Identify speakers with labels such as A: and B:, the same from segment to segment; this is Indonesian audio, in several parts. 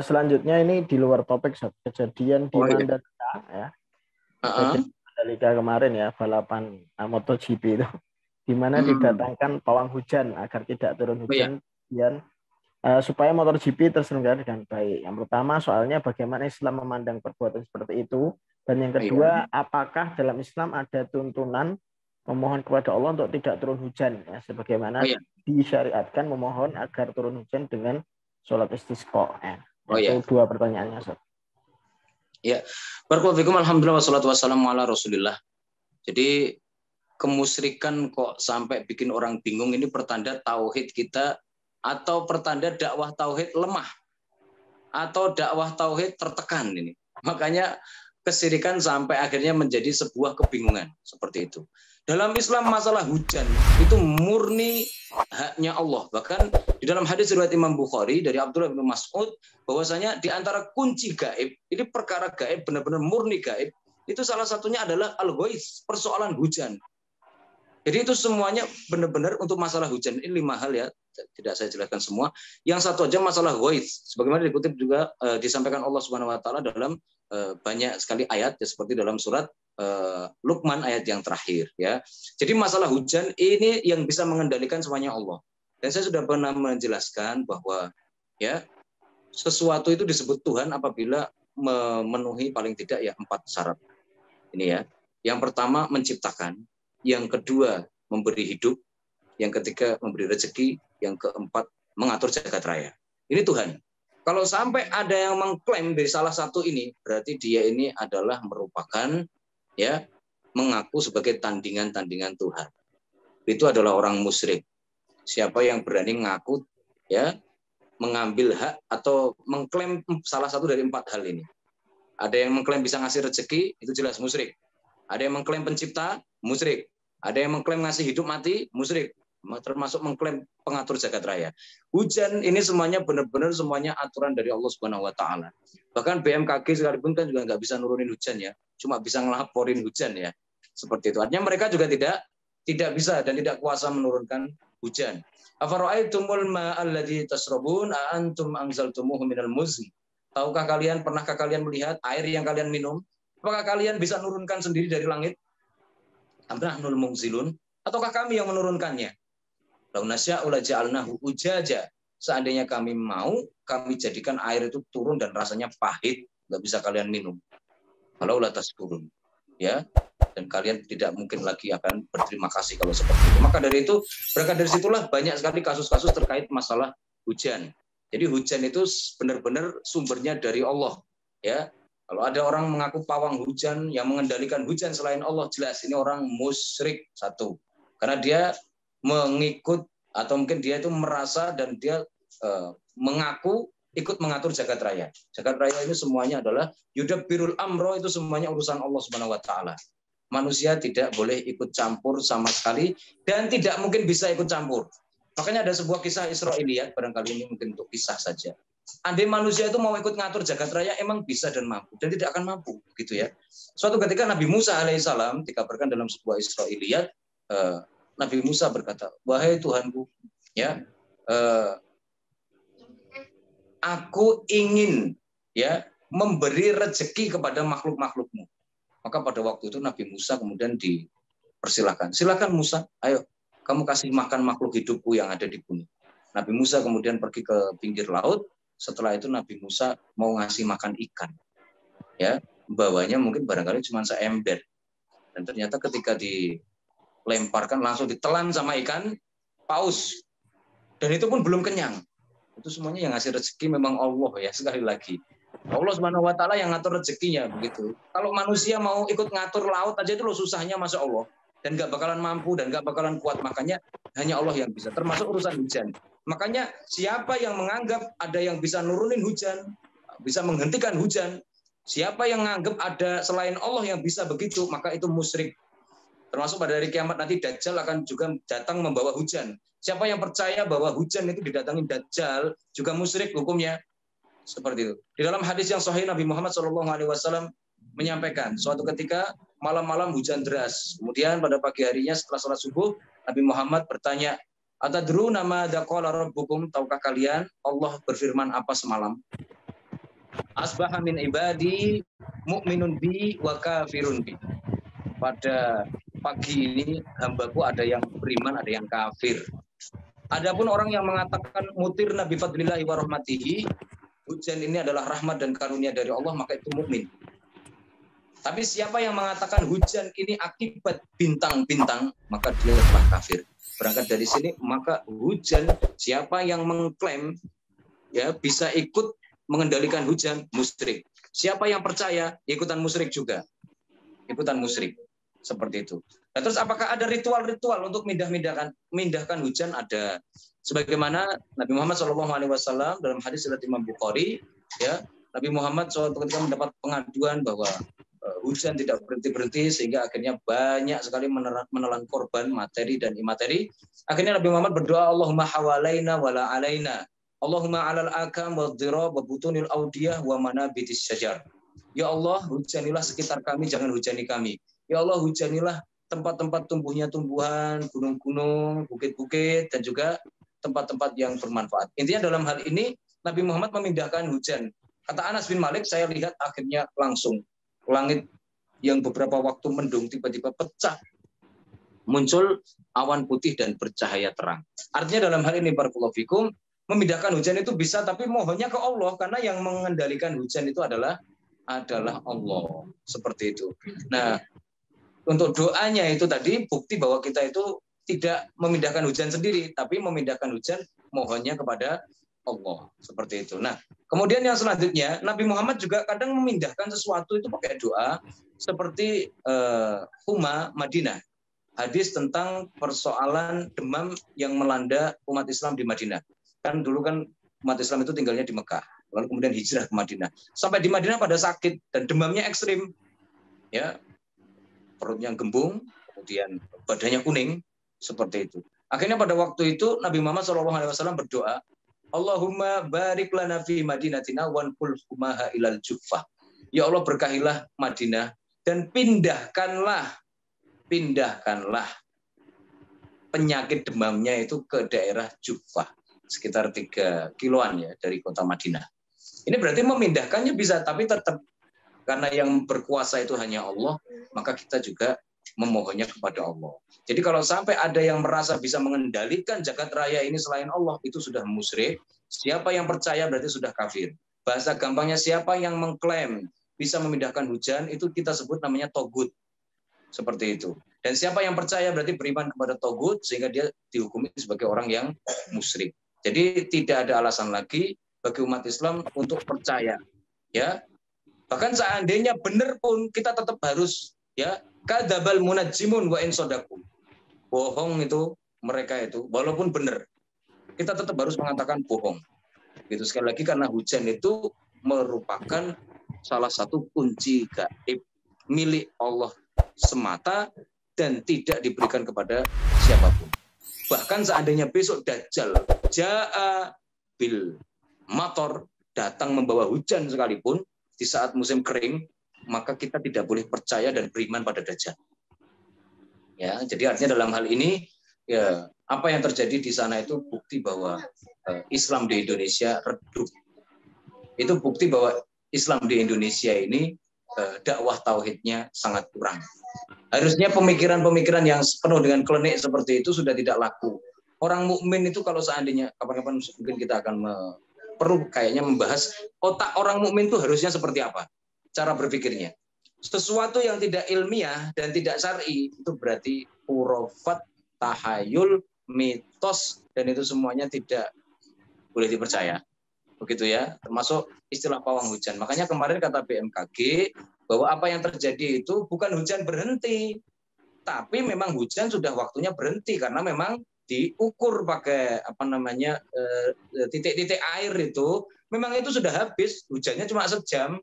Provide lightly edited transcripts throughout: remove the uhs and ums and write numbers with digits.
A: Selanjutnya ini di luar topik, kejadian di
B: Oh iya.
A: Mandalika ya. Kejadian Mandalika kemarin ya, balapan MotoGP itu, di mana didatangkan pawang hujan agar tidak turun
B: Oh iya.
A: hujan dan supaya MotoGP terselenggara dengan baik. Yang pertama soalnya bagaimana Islam memandang perbuatan seperti itu, dan yang kedua apakah dalam Islam ada tuntunan memohon kepada Allah untuk tidak turun hujan ya, sebagaimana disyariatkan memohon agar turun hujan dengan sholat istisqa ya. Itu dua pertanyaannya, Ustaz.
B: Ya, barakallahu fikum, alhamdulillah wassalatu wassalamu ala Rasulillah. Jadi kemusyrikan kok sampai bikin orang bingung, ini pertanda tauhid kita atau pertanda dakwah tauhid lemah atau dakwah tauhid tertekan ini. Makanya kesyirikan sampai akhirnya menjadi sebuah kebingungan seperti itu. Dalam Islam masalah hujan itu murni haknya Allah. Bahkan di dalam hadis riwayat Imam Bukhari dari Abdullah bin Mas'ud bahwasanya di antara kunci gaib, ini perkara gaib benar-benar murni gaib, itu salah satunya adalah al-ghaits, persoalan hujan. Jadi itu semuanya benar-benar untuk masalah hujan. Ini 5 hal ya, tidak saya jelaskan semua. Yang satu aja masalah ghaits, sebagaimana dikutip juga disampaikan Allah Subhanahu wa taala dalam banyak sekali ayat ya, seperti dalam surat Luqman ayat yang terakhir ya. Jadi masalah hujan ini yang bisa mengendalikan semuanya Allah. Dan saya sudah pernah menjelaskan bahwa ya sesuatu itu disebut Tuhan apabila memenuhi paling tidak ya 4 syarat. Ini ya. Yang pertama menciptakan, yang kedua memberi hidup, yang ketiga memberi rezeki, yang keempat mengatur jagat raya. Ini Tuhan. Kalau sampai ada yang mengklaim dari salah satu ini, berarti dia ini adalah merupakan ya mengaku sebagai tandingan-tandingan Tuhan. Itu adalah orang musyrik. Siapa yang berani mengaku ya mengambil hak atau mengklaim salah satu dari 4 hal ini. Ada yang mengklaim bisa ngasih rezeki, itu jelas musyrik. Ada yang mengklaim pencipta, musyrik. Ada yang mengklaim ngasih hidup mati, musyrik. Termasuk mengklaim pengatur jagat raya. Hujan ini semuanya benar-benar semuanya aturan dari Allah Subhanahu wa taala. Bahkan BMKG sekalipun kan juga nggak bisa nurunin hujan ya. Cuma bisa ngelaporin hujan ya. Seperti itu. Artinya mereka juga tidak bisa dan tidak kuasa menurunkan hujan. Afara'aitumul ma'alladzi tasrabun a antum anzaltumuhu minal muzni. Tahukah kalian, pernahkah kalian melihat air yang kalian minum? Apakah kalian bisa nurunkan sendiri dari langit? Amnahnul munzilun, ataukah kami yang menurunkannya? Lau nasya'u laja'alnahu ujaja. Seandainya kami mau, kami jadikan air itu turun dan rasanya pahit, nggak bisa kalian minum. Kalau latas turun, ya, dan kalian tidak mungkin lagi akan berterima kasih kalau seperti itu. Maka dari itu, berangkat dari situlah banyak sekali kasus-kasus terkait masalah hujan. Jadi hujan itu benar-benar sumbernya dari Allah, ya. Kalau ada orang mengaku pawang hujan yang mengendalikan hujan selain Allah, jelas ini orang musyrik satu. Karena dia mengikut atau mungkin dia itu merasa dan dia mengaku ikut mengatur jagat raya. Jagat raya ini semuanya adalah yudabbirul amro, itu semuanya urusan Allah Subhanahu wa taala. Manusia tidak boleh ikut campur sama sekali dan tidak mungkin bisa ikut campur. Makanya ada sebuah kisah Israiliyat, barangkali ini mungkin untuk kisah saja. Andai manusia itu mau ikut ngatur jagat raya emang bisa dan mampu, dan tidak akan mampu gitu ya. Suatu ketika Nabi Musa alaihissalam dikabarkan dalam sebuah Israiliyat, Nabi Musa berkata, wahai Tuhanku, ya, aku ingin ya memberi rezeki kepada makhluk-makhlukmu. Maka pada waktu itu Nabi Musa kemudian dipersilakan, silakan Musa, ayo kamu kasih makan makhluk hidupku yang ada di bumi. Nabi Musa kemudian pergi ke pinggir laut. Setelah itu Nabi Musa mau ngasih makan ikan, ya, bawanya mungkin barangkali cuma seember, dan ternyata ketika dilemparkan langsung ditelan sama ikan paus, dan itu pun belum kenyang. Itu semuanya yang ngasih rezeki memang Allah ya, sekali lagi Allah Subhanahu wa taala yang ngatur rezekinya begitu. Kalau manusia mau ikut ngatur laut aja itu loh susahnya, masya Allah, dan nggak bakalan mampu dan nggak bakalan kuat. Makanya hanya Allah yang bisa, termasuk urusan hujan. Makanya siapa yang menganggap ada yang bisa nurunin hujan, bisa menghentikan hujan, siapa yang menganggap ada selain Allah yang bisa begitu, maka itu musyrik. Termasuk pada hari kiamat nanti Dajjal akan juga datang membawa hujan. Siapa yang percaya bahwa hujan itu didatangi Dajjal juga musyrik hukumnya. Seperti itu. Di dalam hadis yang sahih Nabi Muhammad SAW menyampaikan suatu ketika malam-malam hujan deras. Kemudian pada pagi harinya setelah sholat subuh Nabi Muhammad bertanya, atadruna ma dzaqala rabbukum, tahukah kalian Allah berfirman apa semalam? Asbaha min ibadi mu'minun bi wa kafirun bi. Pada pagi ini hambaku ada yang beriman, ada yang kafir. Adapun orang yang mengatakan mutir nabi fadlillahi wa rahmatihi, hujan ini adalah rahmat dan karunia dari Allah, maka itu mukmin. Tapi siapa yang mengatakan hujan ini akibat bintang-bintang, maka dia telah kafir. Berangkat dari sini, maka hujan, siapa yang mengklaim ya bisa ikut mengendalikan hujan, musyrik. Siapa yang percaya, ikutan musyrik juga. Ikutan musyrik. Seperti itu. Nah, terus apakah ada ritual-ritual untuk mindahkan hujan? Ada. Sebagaimana Nabi Muhammad SAW dalam hadis riwayat Imam Bukhari, ya, Nabi Muhammad SAW ketika mendapat pengaduan bahwa hujan tidak berhenti-berhenti sehingga akhirnya banyak sekali menelan korban materi dan imateri. Akhirnya Nabi Muhammad berdoa, Allahumma hawalaina wala alaina. Allahumma alal akam wa dhira wa butunil audiyah wa manabitis syajar. Ya Allah, hujanilah sekitar kami, jangan hujani kami. Ya Allah, hujanilah tempat-tempat tumbuhnya tumbuhan, gunung-gunung, bukit-bukit, dan juga tempat-tempat yang bermanfaat. Intinya dalam hal ini, Nabi Muhammad memindahkan hujan. Kata Anas bin Malik, saya lihat akhirnya langsung langit yang beberapa waktu mendung tiba-tiba pecah, muncul awan putih dan bercahaya terang. Artinya dalam hal ini barakallahu fikum, memindahkan hujan itu bisa, tapi mohonnya ke Allah, karena yang mengendalikan hujan itu adalah Allah. Seperti itu. Nah, untuk doanya itu tadi bukti bahwa kita itu tidak memindahkan hujan sendiri, tapi memindahkan hujan mohonnya kepada Allah. Seperti itu. Nah, kemudian yang selanjutnya, Nabi Muhammad juga kadang memindahkan sesuatu itu pakai doa, seperti Huma Madinah. Hadis tentang persoalan demam yang melanda umat Islam di Madinah. Kan dulu kan umat Islam itu tinggalnya di Mekah, lalu kemudian hijrah ke Madinah. Sampai di Madinah pada sakit dan demamnya ekstrim. Ya, perutnya gembung, kemudian badannya kuning, seperti itu. Akhirnya pada waktu itu Nabi Muhammad SAW berdoa, Allahumma barik lana fi madinatina wanqul humaha ilal Juffah. Ya Allah, berkahilah Madinah dan pindahkanlah penyakit demamnya itu ke daerah Juffah, sekitar 3 kiloan ya dari kota Madinah. Ini berarti memindahkannya bisa, tapi tetap karena yang berkuasa itu hanya Allah, maka kita juga memohonnya kepada Allah. Jadi kalau sampai ada yang merasa bisa mengendalikan jagat raya ini selain Allah, itu sudah musyrik. Siapa yang percaya berarti sudah kafir. Bahasa gampangnya, siapa yang mengklaim bisa memindahkan hujan, itu kita sebut namanya togut. Seperti itu. Dan siapa yang percaya berarti beriman kepada togut, sehingga dia dihukumi sebagai orang yang musyrik. Jadi tidak ada alasan lagi bagi umat Islam untuk percaya. Ya, bahkan seandainya benar pun kita tetap harus, ya, kadzabal munajjimun wa in shadaku. Bohong itu mereka itu, walaupun benar, kita tetap harus mengatakan bohong. Gitu, sekali lagi, karena hujan itu merupakan salah satu kunci gaib milik Allah semata dan tidak diberikan kepada siapapun. Bahkan seandainya besok Dajjal ja'a bil mator, datang membawa hujan sekalipun di saat musim kering, maka kita tidak boleh percaya dan beriman pada Dajjal. Ya, jadi artinya dalam hal ini, ya, apa yang terjadi di sana itu bukti bahwa Islam di Indonesia redup. Itu bukti bahwa Islam di Indonesia ini dakwah tauhidnya sangat kurang. Harusnya pemikiran-pemikiran yang penuh dengan klinik seperti itu sudah tidak laku. Orang mukmin itu kalau seandainya kapan-kapan mungkin kita akan perlu kayaknya membahas otak orang mukmin itu harusnya seperti apa cara berpikirnya. Sesuatu yang tidak ilmiah dan tidak syar'i itu berarti khurafat, tahayul, mitos, dan itu semuanya tidak boleh dipercaya. Begitu ya, termasuk istilah pawang hujan. Makanya kemarin kata BMKG bahwa apa yang terjadi itu bukan hujan berhenti, tapi memang hujan sudah waktunya berhenti karena memang diukur pakai titik-titik air itu memang itu sudah habis, hujannya cuma sejam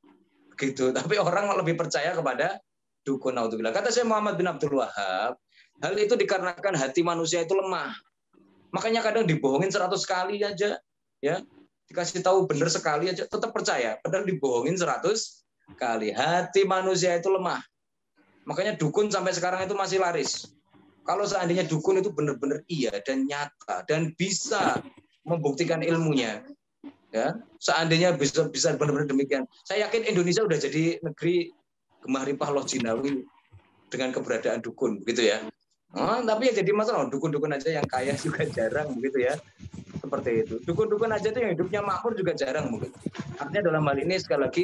B: gitu. Tapi orang lebih percaya kepada dukun, naudzubillah. Kata saya Muhammad bin Abdul Wahab, hal itu dikarenakan hati manusia itu lemah. Makanya kadang dibohongin 100 kali aja, ya, dikasih tahu benar sekali aja tetap percaya, padahal dibohongin 100 kali. Hati manusia itu lemah. Makanya dukun sampai sekarang itu masih laris. Kalau seandainya dukun itu benar-benar iya dan nyata dan bisa membuktikan ilmunya, Ya, seandainya bisa benar-benar demikian, saya yakin Indonesia udah jadi negeri Gemah Ripah Loh Jinawi dengan keberadaan dukun, gitu ya. Tapi ya jadi masalah, dukun-dukun aja yang kaya juga jarang, begitu ya. Seperti itu. Dukun-dukun aja tuh yang hidupnya makmur juga jarang mungkin. Artinya dalam hal ini sekali lagi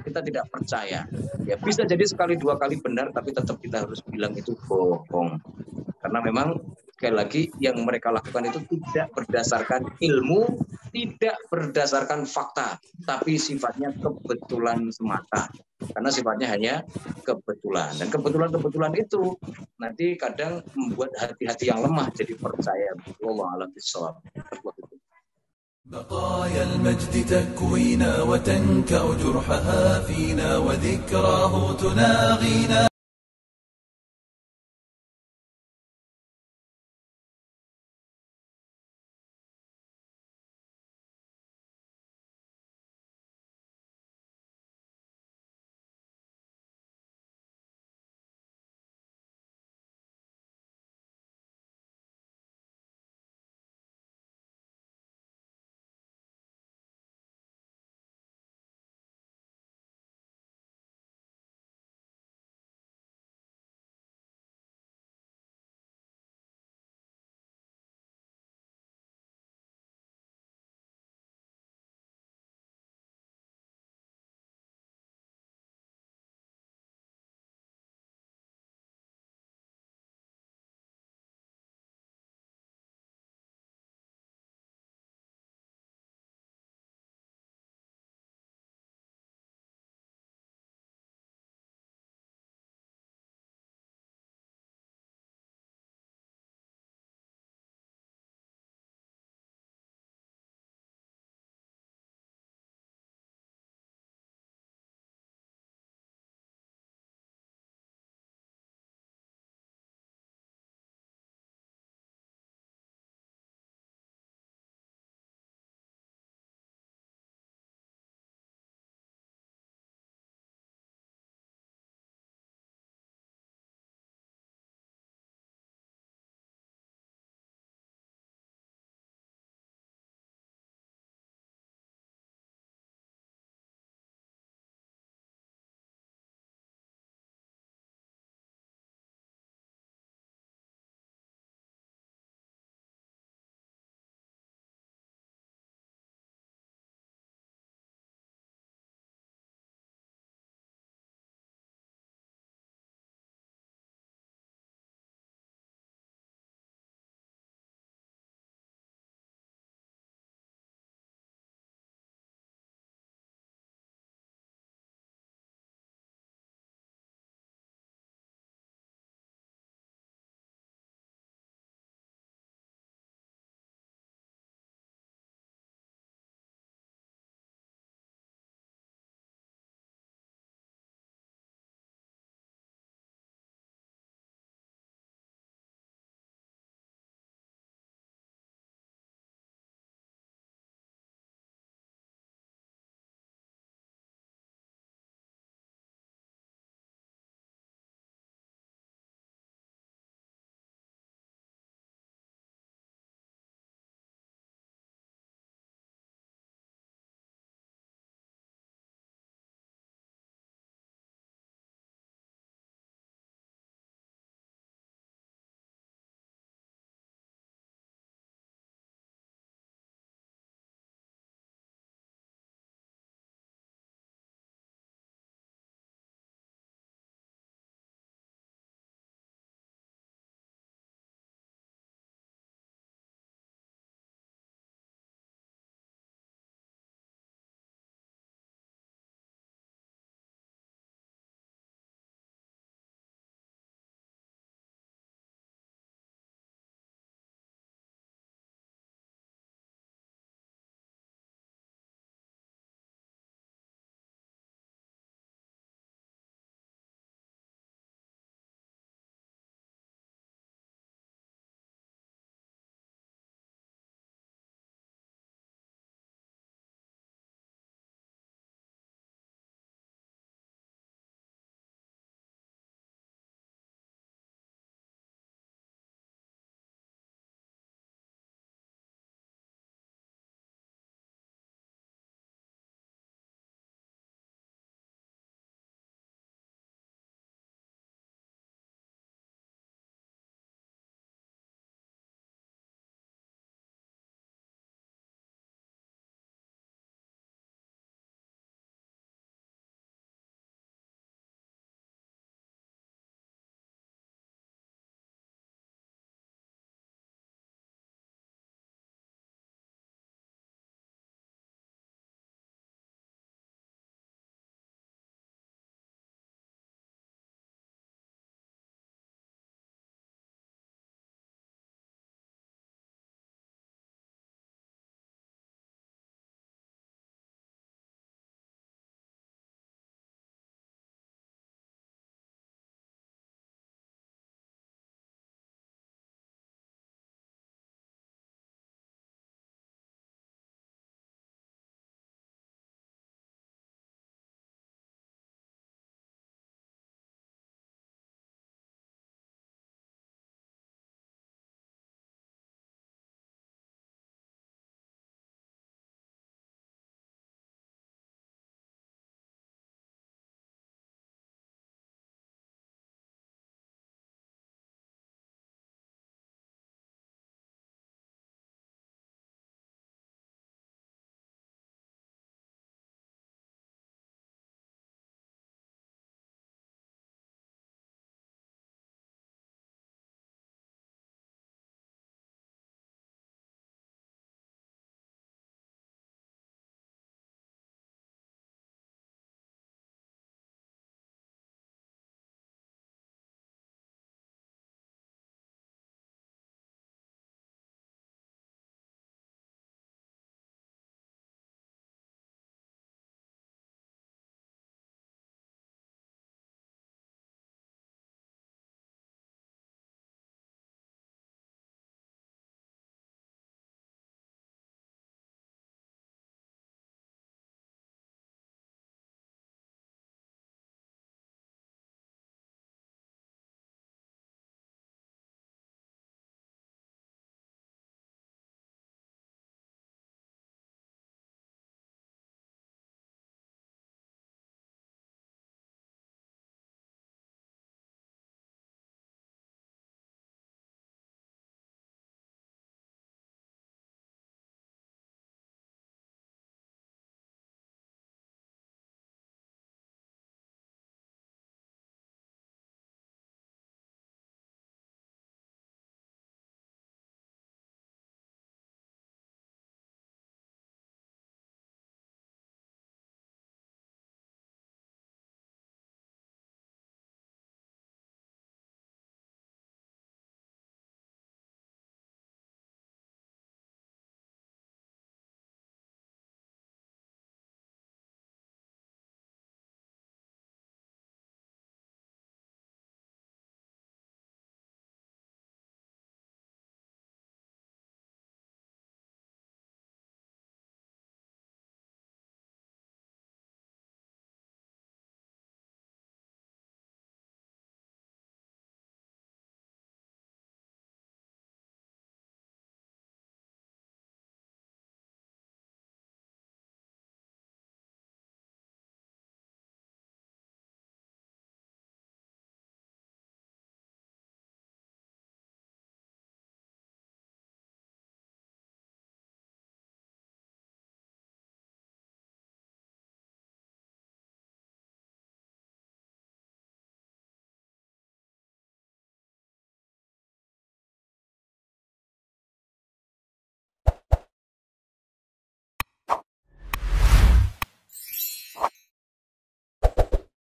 B: kita tidak percaya. Ya bisa jadi sekali dua kali benar, tapi tetap kita harus bilang itu bohong. Karena memang sekali lagi yang mereka lakukan itu tidak berdasarkan ilmu, tidak berdasarkan fakta, tapi sifatnya kebetulan semata. Karena sifatnya hanya kebetulan. Dan kebetulan-kebetulan itu nanti kadang membuat hati-hati yang lemah jadi percaya. Wallahu a'lam bishawab.
C: بقايا المجد تكوينا وتنكأ جرحها فينا وذكراه تناغينا